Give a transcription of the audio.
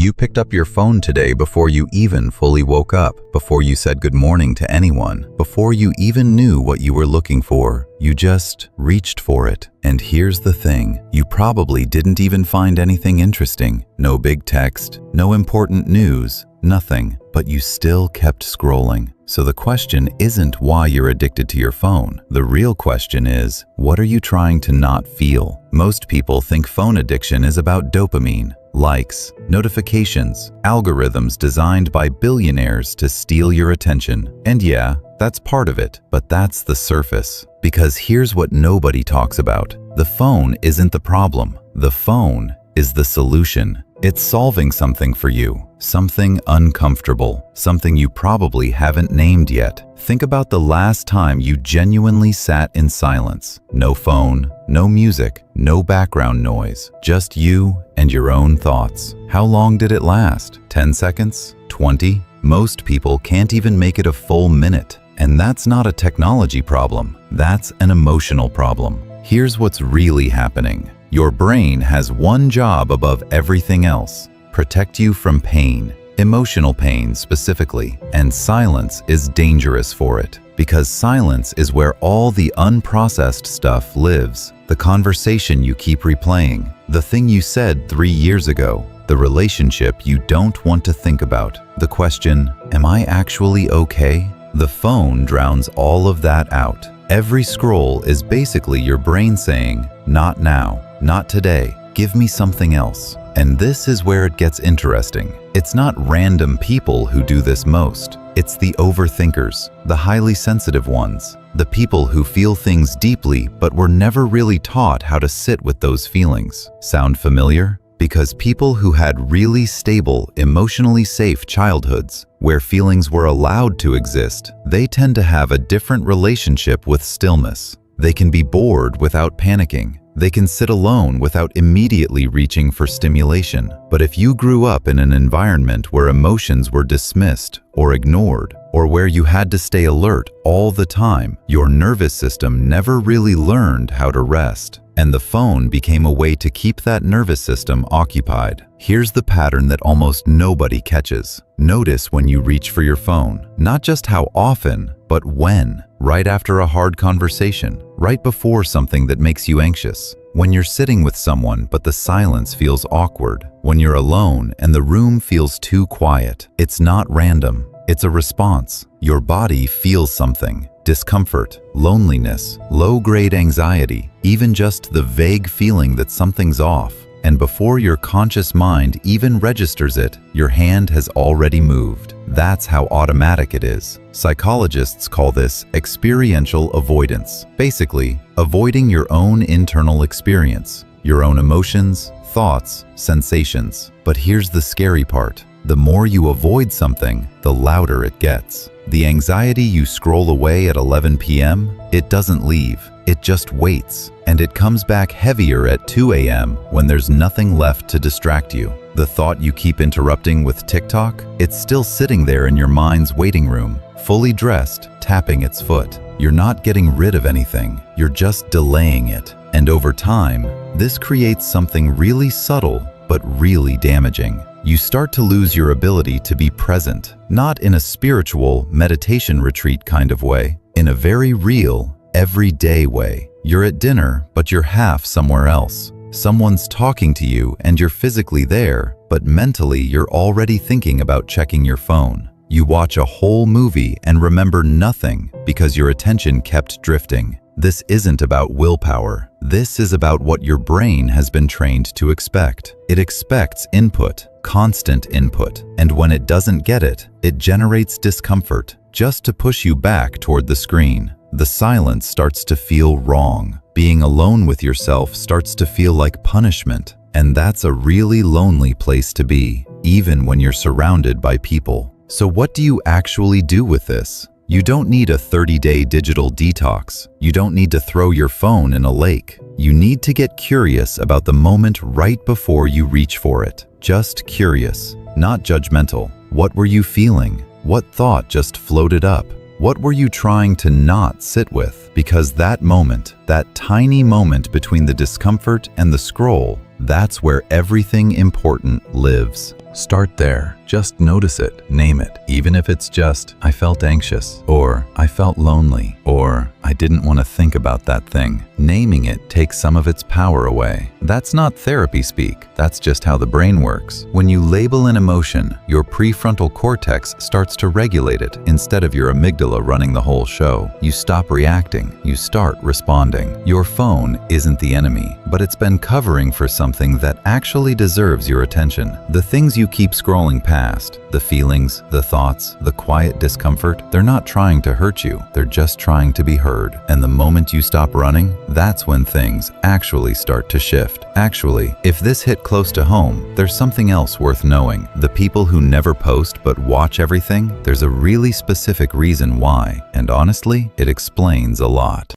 You picked up your phone today before you even fully woke up, before you said good morning to anyone, before you even knew what you were looking for. You just reached for it. And here's the thing, you probably didn't even find anything interesting. No big text, no important news, nothing, but you still kept scrolling. So the question isn't why you're addicted to your phone. The real question is, what are you trying to not feel? Most people think phone addiction is about dopamine, likes, notifications, algorithms designed by billionaires to steal your attention. And yeah, that's part of it, but that's the surface. Because here's what nobody talks about. The phone isn't the problem. The phone is the solution. It's solving something for you, something uncomfortable, something you probably haven't named yet. Think about the last time you genuinely sat in silence. No phone, no music, no background noise, just you and your own thoughts. How long did it last? 10 seconds? 20? Most people can't even make it a full minute. And that's not a technology problem, that's an emotional problem. Here's what's really happening. Your brain has one job above everything else: protect you from pain, emotional pain specifically. And silence is dangerous for it, because silence is where all the unprocessed stuff lives. The conversation you keep replaying, the thing you said 3 years ago, the relationship you don't want to think about, the question, am I actually okay? The phone drowns all of that out. Every scroll is basically your brain saying, not now, not today, give me something else. And this is where it gets interesting. It's not random people who do this most. It's the overthinkers, the highly sensitive ones, the people who feel things deeply but were never really taught how to sit with those feelings. Sound familiar? Because people who had really stable, emotionally safe childhoods, where feelings were allowed to exist, they tend to have a different relationship with stillness. They can be bored without panicking. They can sit alone without immediately reaching for stimulation. But if you grew up in an environment where emotions were dismissed or ignored, or where you had to stay alert all the time, your nervous system never really learned how to rest. And the phone became a way to keep that nervous system occupied. Here's the pattern that almost nobody catches. Notice when you reach for your phone, not just how often, but when. Right after a hard conversation, right before something that makes you anxious, when you're sitting with someone but the silence feels awkward, when you're alone and the room feels too quiet. It's not random. It's a response. Your body feels something. Discomfort, loneliness, low-grade anxiety, even just the vague feeling that something's off. And before your conscious mind even registers it, your hand has already moved. That's how automatic it is. Psychologists call this experiential avoidance. Basically, avoiding your own internal experience, your own emotions, thoughts, sensations. But here's the scary part. The more you avoid something, the louder it gets. The anxiety you scroll away at 11 p.m., it doesn't leave. It just waits. And it comes back heavier at 2 a.m. when there's nothing left to distract you. The thought you keep interrupting with TikTok, it's still sitting there in your mind's waiting room, fully dressed, tapping its foot. You're not getting rid of anything. You're just delaying it. And over time, this creates something really subtle, but really damaging. You start to lose your ability to be present, not in a spiritual meditation retreat kind of way, in a very real, everyday way. You're at dinner, but you're half somewhere else. Someone's talking to you and you're physically there, but mentally you're already thinking about checking your phone. You watch a whole movie and remember nothing because your attention kept drifting. This isn't about willpower. This is about what your brain has been trained to expect. It expects input, constant input, and when it doesn't get it, it generates discomfort just to push you back toward the screen. The silence starts to feel wrong. Being alone with yourself starts to feel like punishment, and that's a really lonely place to be, even when you're surrounded by people. So what do you actually do with this? You don't need a 30-day digital detox. You don't need to throw your phone in a lake. You need to get curious about the moment right before you reach for it. Just curious, not judgmental. What were you feeling? What thought just floated up? What were you trying to not sit with? Because that moment, that tiny moment between the discomfort and the scroll, that's where everything important lives. Start there. Just notice it. Name it. Even if it's just, I felt anxious, or I felt lonely, or I didn't want to think about that thing. Naming it takes some of its power away. That's not therapy speak. That's just how the brain works. When you label an emotion, your prefrontal cortex starts to regulate it instead of your amygdala running the whole show. You stop reacting. You start responding. Your phone isn't the enemy, but it's been covering for something that actually deserves your attention. The things you keep scrolling past, the feelings, the thoughts, the quiet discomfort, they're not trying to hurt you. They're just trying to be heard. And the moment you stop running, that's when things actually start to shift. Actually, if this hit close to home, there's something else worth knowing. The people who never post but watch everything, there's a really specific reason why. And honestly, it explains a lot.